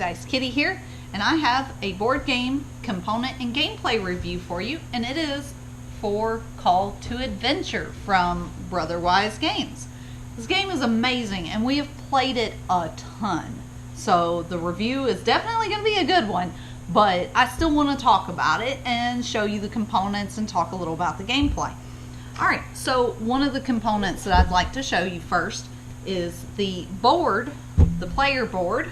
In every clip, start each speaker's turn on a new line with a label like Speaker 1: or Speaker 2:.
Speaker 1: guys, Kitty here, and I have a board game component and gameplay review for you, and it is for Call to Adventure from Brotherwise games. This game is amazing, and we have played it a ton, so the review is definitely going to be a good one, but I still want to talk about it and show you the components and talk a little about the gameplay. Alright, so one of the components that I'd like to show you first is the board, the player board.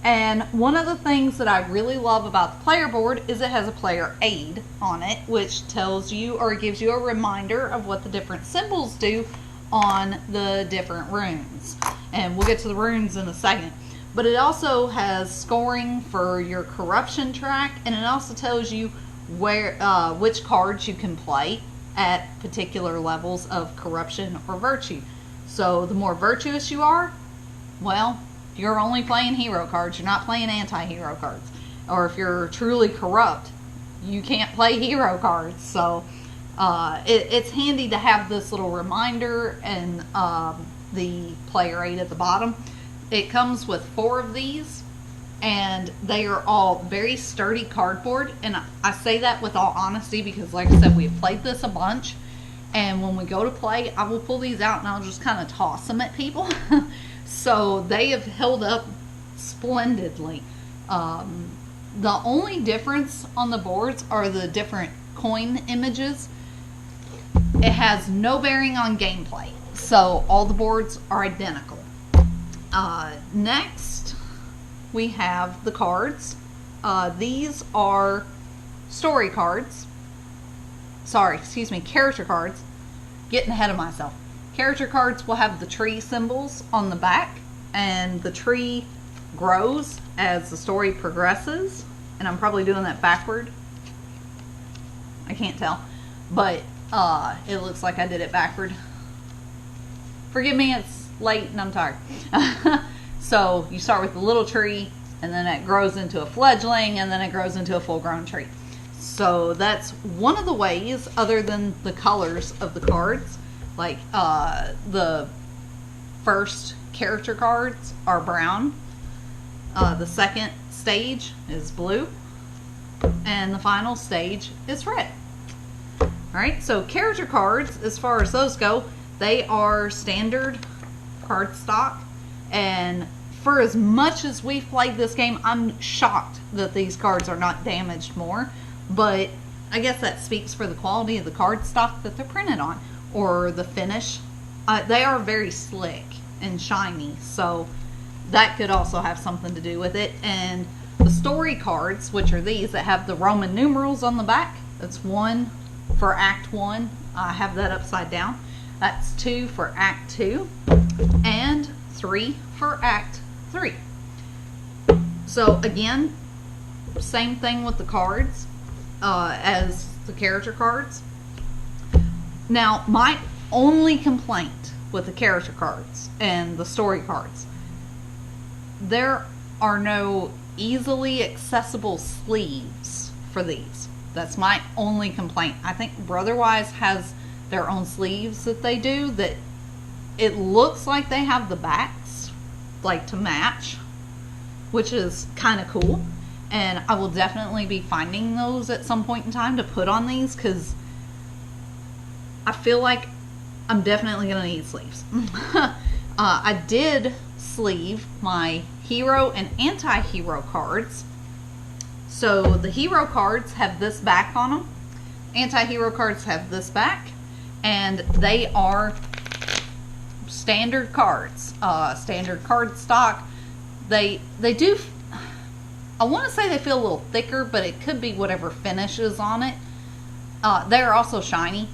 Speaker 1: And one of the things that I really love about the player board is it has a player aid on it, which tells you or gives you a reminder of what the different symbols do on the different runes. And we'll get to the runes in a second. But it also has scoring for your corruption track, and it also tells you where which cards you can play at particular levels of corruption or virtue. So the more virtuous you are, well, you're only playing hero cards. You're not playing anti-hero cards. Or if you're truly corrupt, you can't play hero cards. So it's handy to have this little reminder and the player aid at the bottom. It comes with 4 of these, and they are all very sturdy cardboard. And I say that with all honesty because, like I said, we've played this a bunch. And when we go to play, I will pull these out and I'll just kind of toss them at people. So they have held up splendidly. The only difference on the boards are the different coin images. It has no bearing on gameplay. So all the boards are identical. Next, we have the cards. These are story cards. Sorry, excuse me, character cards. Getting ahead of myself. Character cards will have the tree symbols on the back, and the tree grows as the story progresses. And I'm probably doing that backward. I can't tell, but it looks like I did it backward. Forgive me, it's late and I'm tired. So you start with the little tree, and then it grows into a fledgling, and then it grows into a full-grown tree. So that's one of the ways, other than the colors of the cards. Like the first character cards are brown. The second stage is blue. And the final stage is red. Alright, so character cards, as far as those go, they are standard card stock. And for as much as we've played this game, I'm shocked that these cards are not damaged more. But I guess that speaks for the quality of the card stock that they're printed on, or the finish. They are very slick and shiny, so that could also have something to do with it. And the story cards, which are these that have the Roman numerals on the back, that's 1 for Act 1. I have that upside down. That's 2 for Act 2, and 3 for Act 3. So again, same thing with the cards as the character cards. Now, my only complaint with the character cards and the story cards, there are no easily accessible sleeves for these. That's my only complaint. I think Brotherwise has their own sleeves that they do that it looks like they have the backs like to match, which is kind of cool. And I will definitely be finding those at some point in time to put on these, because I feel like I'm definitely going to need sleeves. I did sleeve my hero and anti-hero cards. So the hero cards have this back on them. Anti-hero cards have this back. And they are standard cards. Standard card stock. They do... I want to say they feel a little thicker, but it could be whatever finish is on it. They're also shiny,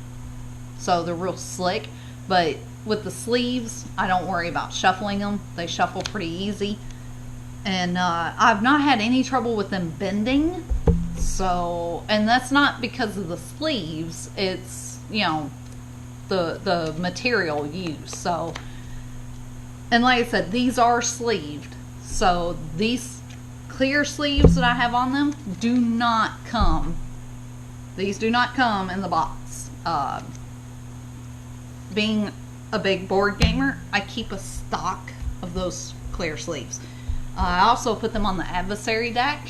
Speaker 1: so they're real slick. But with the sleeves, I don't worry about shuffling them. They shuffle pretty easy. And I've not had any trouble with them bending. So, and that's not because of the sleeves. It's, you know, the material used. So, and like I said, these are sleeved. So these clear sleeves that I have on them do not come. These do not come in the box. Being a big board gamer, I keep a stock of those clear sleeves. I also put them on the adversary deck,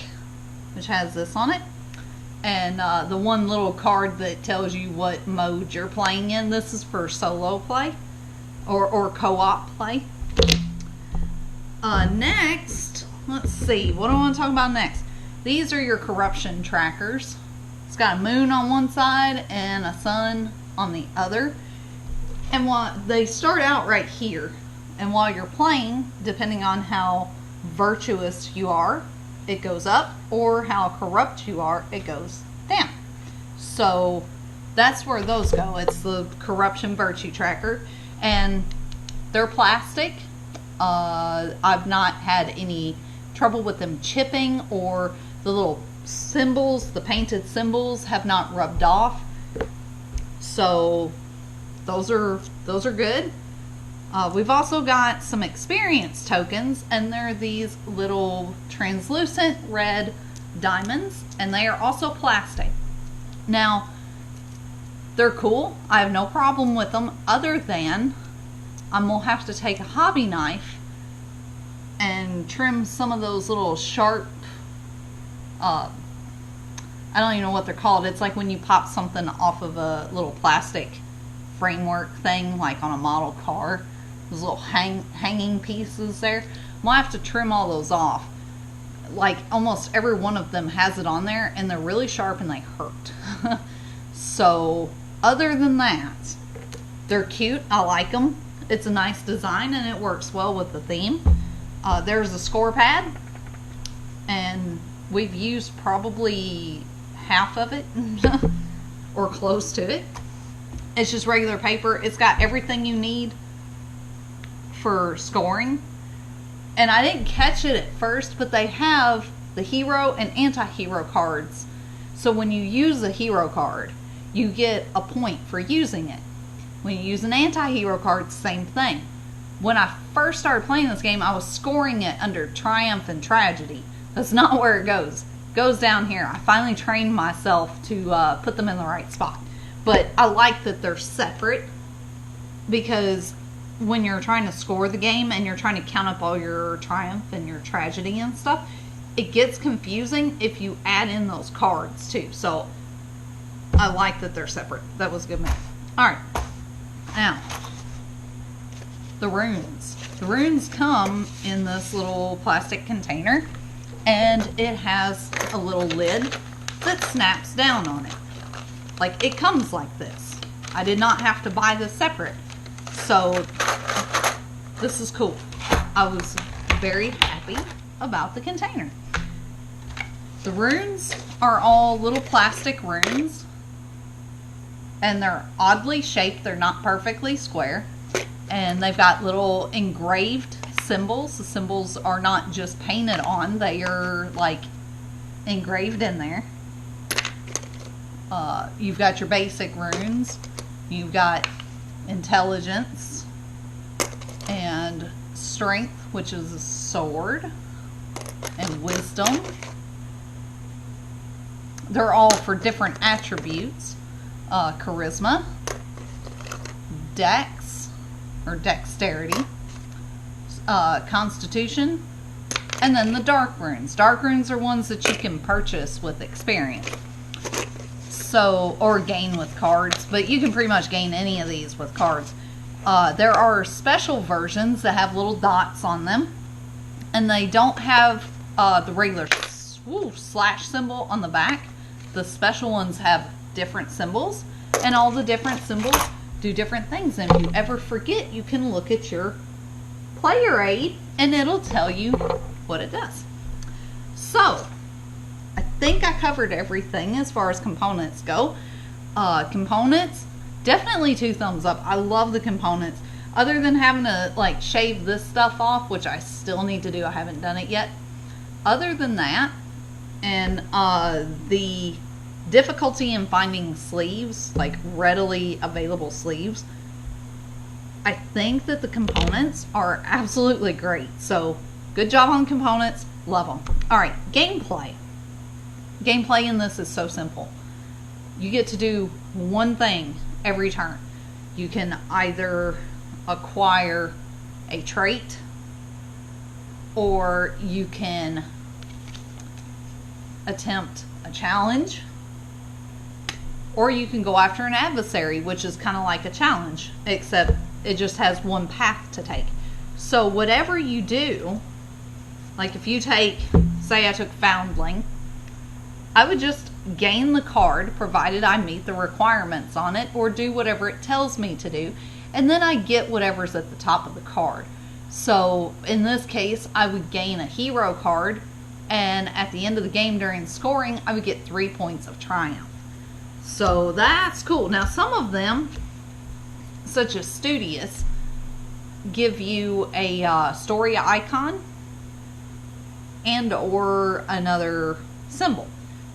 Speaker 1: which has this on it. And the one little card that tells you what mode you're playing in. This is for solo play or co-op play. Next, let's see. What do I want to talk about next? These are your corruption trackers. It's got a moon on one side and a sun on the other. And they start out right here. And while you're playing, depending on how virtuous you are, it goes up, or how corrupt you are, it goes down. So that's where those go. It's the corruption virtue tracker, and they're plastic. I've not had any trouble with them chipping, or the little symbols, the painted symbols have not rubbed off. So those are good. We've also got some experience tokens, and they're these little translucent red diamonds, and they are also plastic. Now, they're cool. I have no problem with them, other than I'm going to have to take a hobby knife and trim some of those little sharp, I don't even know what they're called. It's like when you pop something off of a little plastic framework thing, like on a model car. Those little hanging pieces there. I'm going to have to trim all those off. Like almost every one of them has it on there, and they're really sharp and they hurt. So other than that, they're cute. I like them. It's a nice design and it works well with the theme. There's a score pad, and we've used probably half of it or close to it. It's just regular paper. It's got everything you need for scoring, and I didn't catch it at first, but they have the hero and anti-hero cards. So when you use a hero card, you get a point for using it. When you use an anti-hero card, same thing. When I first started playing this game, I was scoring it under triumph and tragedy. That's not where it goes. It goes down here. I finally trained myself to put them in the right spot. But I like that they're separate, because when you're trying to score the game and you're trying to count up all your triumph and your tragedy and stuff, it gets confusing if you add in those cards too. So I like that they're separate. That was good math. Alright, now the runes. The runes come in this little plastic container, and it has a little lid that snaps down on it. Like, it comes like this. I did not have to buy this separate. So this is cool. I was very happy about the container. The runes are all little plastic runes, and they're oddly shaped. They're not perfectly square, and they've got little engraved symbols. The symbols are not just painted on, they are like engraved in there. You've got your basic runes. You've got intelligence and strength, which is a sword, and wisdom. They're all for different attributes. Charisma, dex or dexterity, constitution, and then the dark runes. Dark runes are ones that you can purchase with experience. So, or gain with cards, but you can pretty much gain any of these with cards. There are special versions that have little dots on them, and they don't have the regular slash symbol on the back. The special ones have different symbols, and all the different symbols do different things. And if you ever forget, you can look at your player aid, and it'll tell you what it does. So, I think I covered everything as far as components go. Components, definitely 2 thumbs up. I love the components. Other than having to like shave this stuff off, which I still need to do. I haven't done it yet. Other than that, and the difficulty in finding sleeves, like readily available sleeves, I think that the components are absolutely great. So good job on components. Love them. Alright, gameplay. Gameplay in this is so simple. You get to do one thing every turn. You can either acquire a trait, or you can attempt a challenge, or you can go after an adversary, which is kind of like a challenge, except it just has one path to take. So whatever you do, like if you take, say I took Foundling, I would just gain the card provided I meet the requirements on it or do whatever it tells me to do, and then I get whatever's at the top of the card. So in this case, I would gain a hero card, and at the end of the game during scoring, I would get 3 points of triumph. So that's cool. Now some of them, such as Studious, give you a story icon and or another symbol.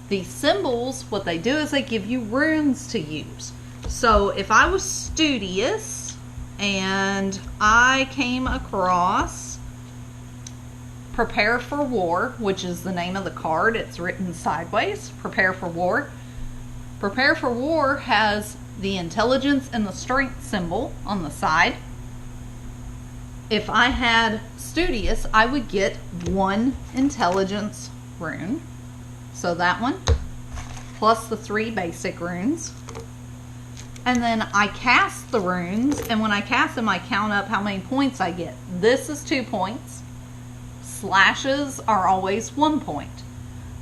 Speaker 1: These symbols, what they do is they give you runes to use. So if I was Studious and I came across Prepare for War, which is the name of the card, it's written sideways, Prepare for War. Prepare for War has the intelligence and the strength symbol on the side. If I had Studious, I would get 1 intelligence rune. So that one, plus the 3 basic runes. And then I cast the runes, and when I cast them, I count up how many points I get. This is 2 points. Slashes are always 1 point.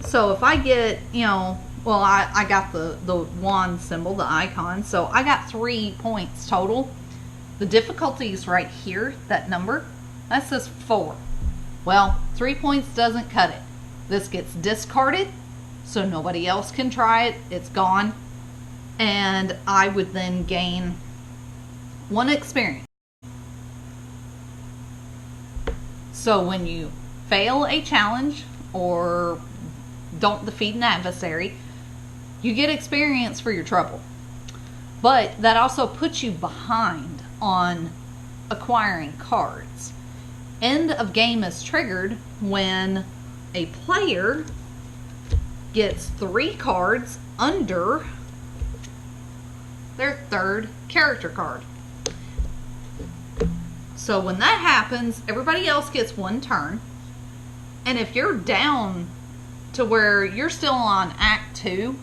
Speaker 1: So if I get, well, I got the wand symbol, the icon, so I got 3 points total. The difficulty is right here, that number. That says 4. Well, 3 points doesn't cut it. This gets discarded, so nobody else can try it. It's gone. And I would then gain 1 experience. So when you fail a challenge or don't defeat an adversary, you get experience for your trouble. But that also puts you behind on acquiring cards. End of game is triggered when a player gets 3 cards under their 3rd character card. So when that happens, everybody else gets 1 turn. And if you're down to where you're still on Act 2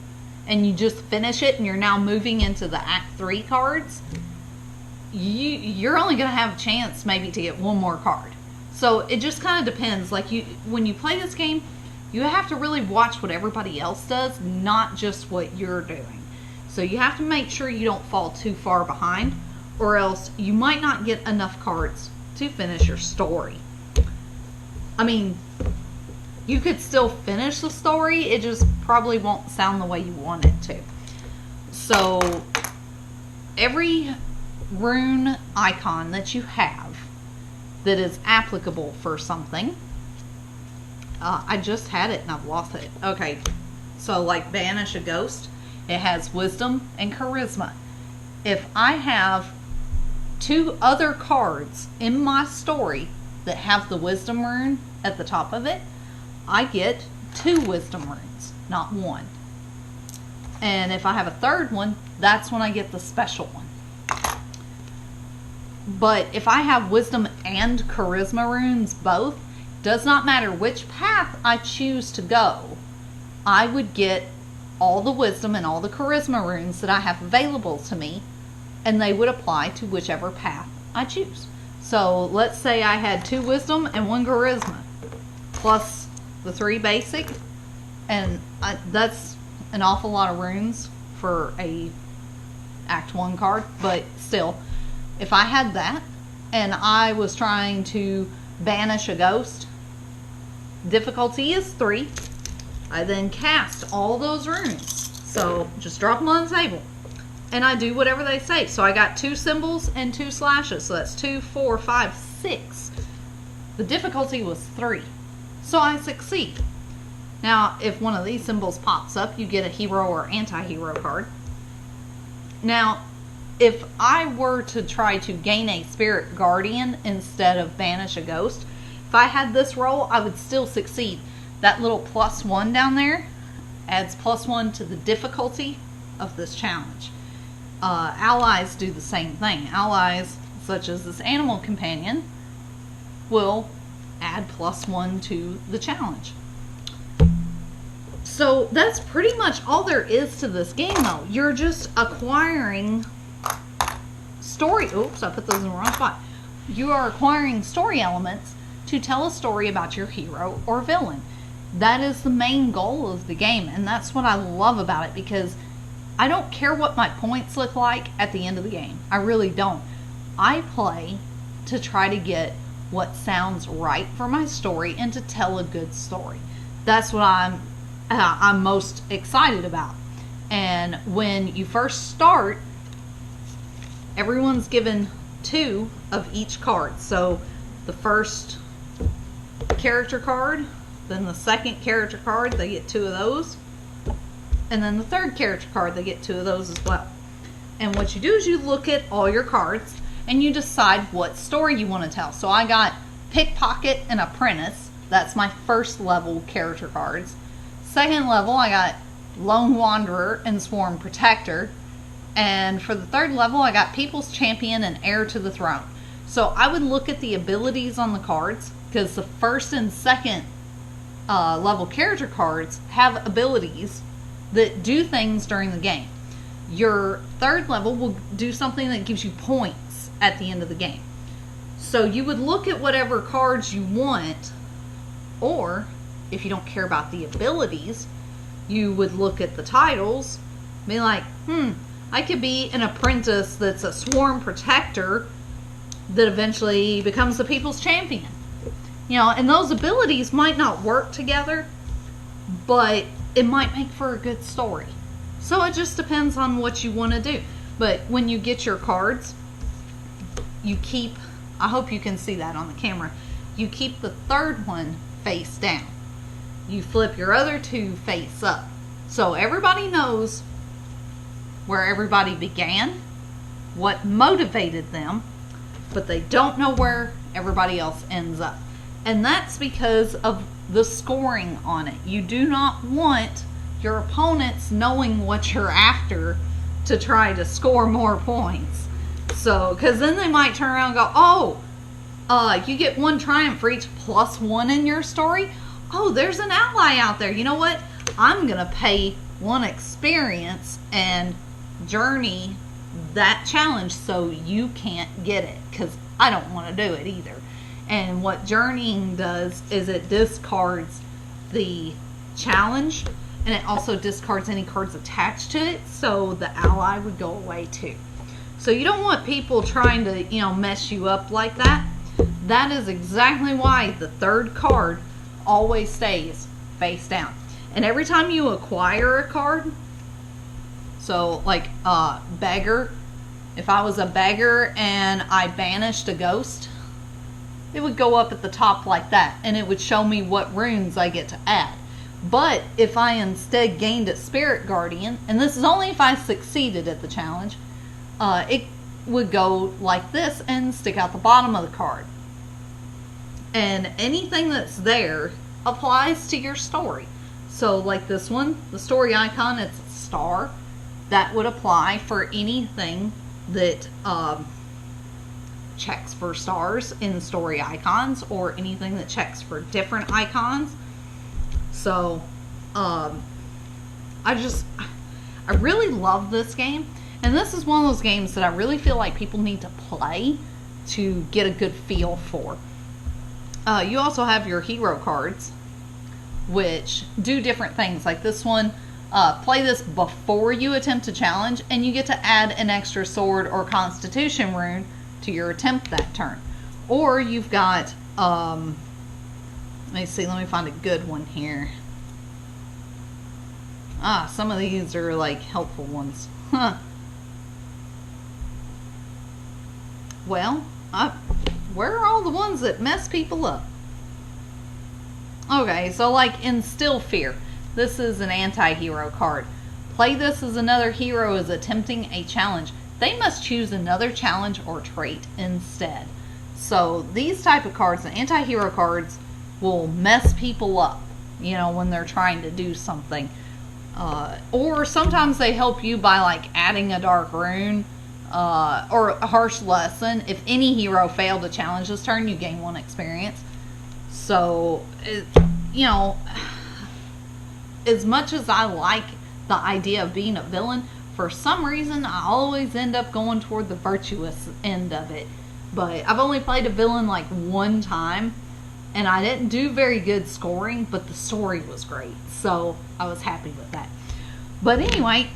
Speaker 1: and you just finish it and you're now moving into the Act 3 cards, you're only going to have a chance maybe to get 1 more card. So it just kind of depends. Like when you play this game, you have to really watch what everybody else does, not just what you're doing. So you have to make sure you don't fall too far behind, or else you might not get enough cards to finish your story. I mean, you could still finish the story, it just probably won't sound the way you want it to. So every rune icon that you have that is applicable for something, I just had it and I've lost it. Okay, so like Banish a Ghost, it has Wisdom and Charisma. If I have 2 other cards in my story that have the Wisdom rune at the top of it, I get 2 Wisdom runes, not 1. And if I have a 3rd one, that's when I get the special one. But if I have Wisdom and Charisma runes both, does not matter which path I choose to go, I would get all the Wisdom and all the Charisma runes that I have available to me, and they would apply to whichever path I choose. So let's say I had 2 Wisdom and 1 Charisma, plus the 3 basic, and that's an awful lot of runes for a Act 1 card, but still, if I had that and I was trying to banish a ghost, difficulty is 3. I then cast all those runes. So just drop them on the table. And I do whatever they say. So I got 2 symbols and 2 slashes. So that's 2, 4, 5, 6. The difficulty was 3. So I succeed. Now, if one of these symbols pops up, you get a hero or anti-hero card. Now, if I were to try to gain a spirit guardian instead of banish a ghost, if I had this roll, I would still succeed. That little +1 down there adds +1 to the difficulty of this challenge. Allies do the same thing. Allies, such as this animal companion, will add +1 to the challenge. So that's pretty much all there is to this game, though. You're just acquiring story. Oops, I put those in the wrong spot. You are acquiring story elements to tell a story about your hero or villain. That is the main goal of the game, and that's what I love about it, because I don't care what my points look like at the end of the game. I really don't. I play to try to get what sounds right for my story and to tell a good story. That's what I'm most excited about. And when you first start, everyone's given 2 of each card. So the first character card, then the second character card, they get 2 of those. And then the third character card, they get 2 of those as well. And what you do is you look at all your cards and you decide what story you want to tell. So I got Pickpocket and Apprentice. That's my first level character cards. Second level, I got Lone Wanderer and Sworn Protector. And for the third level, I got People's Champion and Heir to the Throne. So I would look at the abilities on the cards, because the first and second level character cards have abilities that do things during the game. Your third level will do something that gives you points at the end of the game. So you would look at whatever cards you want, or if you don't care about the abilities, you would look at the titles, be like, I could be an apprentice that's a sworn protector that eventually becomes the people's champion. You know, and those abilities might not work together, but it might make for a good story. So it just depends on what you want to do. But when you get your cards, you keep, I hope you can see that on the camera, you keep the third one face down. You flip your other 2 face up. So everybody knows where everybody began, what motivated them, but they don't know where everybody else ends up. And that's because of the scoring on it. You do not want your opponents knowing what you're after to try to score more points. So, because then they might turn around and go, you get 1 triumph for each +1 in your story. Oh, there's an ally out there. You know what? I'm going to pay 1 experience and journey that challenge so you can't get it, because I don't want to do it either. And what journeying does is it discards the challenge, and it also discards any cards attached to it, so the ally would go away too. So you don't want people trying to, mess you up like that. That is exactly why the third card always stays face down. And every time you acquire a card, so like beggar, if I was a beggar and I banished a ghost, it would go up at the top like that, and it would show me what runes I get to add. But if I instead gained a spirit guardian, and this is only if I succeeded at the challenge, it would go like this and stick out the bottom of the card. And anything that's there applies to your story. So like this one, the story icon, it's a star. That would apply for anything that checks for stars in the story icons, or anything that checks for different icons. So I really love this game, and this is one of those games that I really feel like people need to play to get a good feel for. You also have your hero cards, which do different things. Like this one, play this before you attempt a challenge, and you get to add an extra sword or constitution rune to your attempt that turn. Or you've got, let me find a good one here. Some of these are like helpful ones. Well, where are all the ones that mess people up? Okay, so like Instill Fear. This is an anti-hero card. Play this as another hero is attempting a challenge. They must choose another challenge or trait instead. So these type of cards, the anti-hero cards, will mess people up, when they're trying to do something. Or sometimes they help you by like adding a dark rune or a harsh lesson. If any hero failed a challenge this turn, you gain 1 experience. So, you know, as much as I like the idea of being a villain, for some reason I always end up going toward the virtuous end of it. But I've only played a villain like one time, and I didn't do very good scoring, but the story was great, so I was happy with that. But anyway,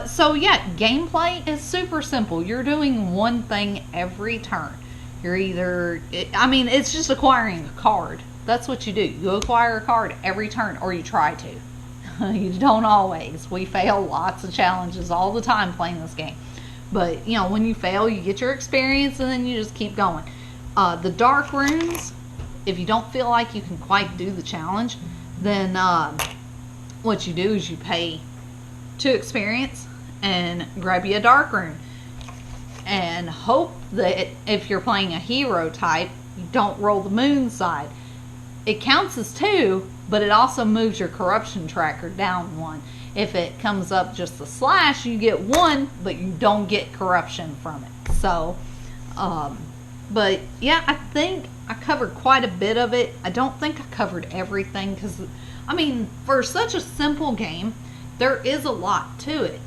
Speaker 1: so yeah, gameplay is super simple. You're doing one thing every turn. You're either, I mean, it's just acquiring a card. That's what you do. You acquire a card every turn, or you try to. You don't always. We fail lots of challenges all the time playing this game. But, you know, when you fail, you get your experience, and then you just keep going. The dark runes, if you don't feel like you can quite do the challenge, then what you do is you pay 2 experience and grab you a dark rune. And hope that if you're playing a hero type, you don't roll the moon side. It counts as 2, but it also moves your corruption tracker down 1. If it comes up just a slash, you get 1, but you don't get corruption from it. So, but yeah, I think I covered quite a bit of it. I don't think I covered everything because, I mean, for such a simple game, there is a lot to it.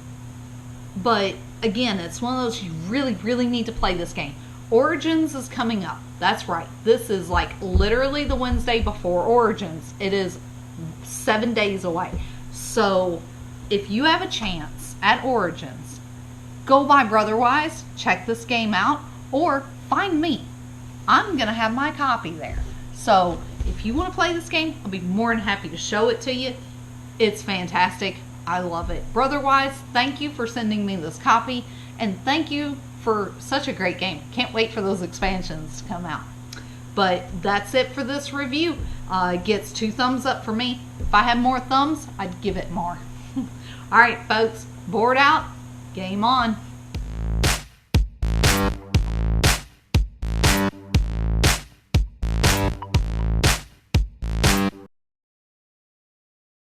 Speaker 1: But again, it's one of those, you really, really need to play this game. Origins is coming up. That's right. This is like literally the Wednesday before Origins. It is 7 days away. So if you have a chance at Origins, go by Brotherwise, check this game out, or find me. I'm going to have my copy there. So if you want to play this game, I'll be more than happy to show it to you. It's fantastic. I love it. Brotherwise, thank you for sending me this copy, and thank you for such a great game. Can't wait for those expansions to come out. But that's it for this review. It gets 2 thumbs up for me. If I had more thumbs, I'd give it more. Alright folks, bored out, game on.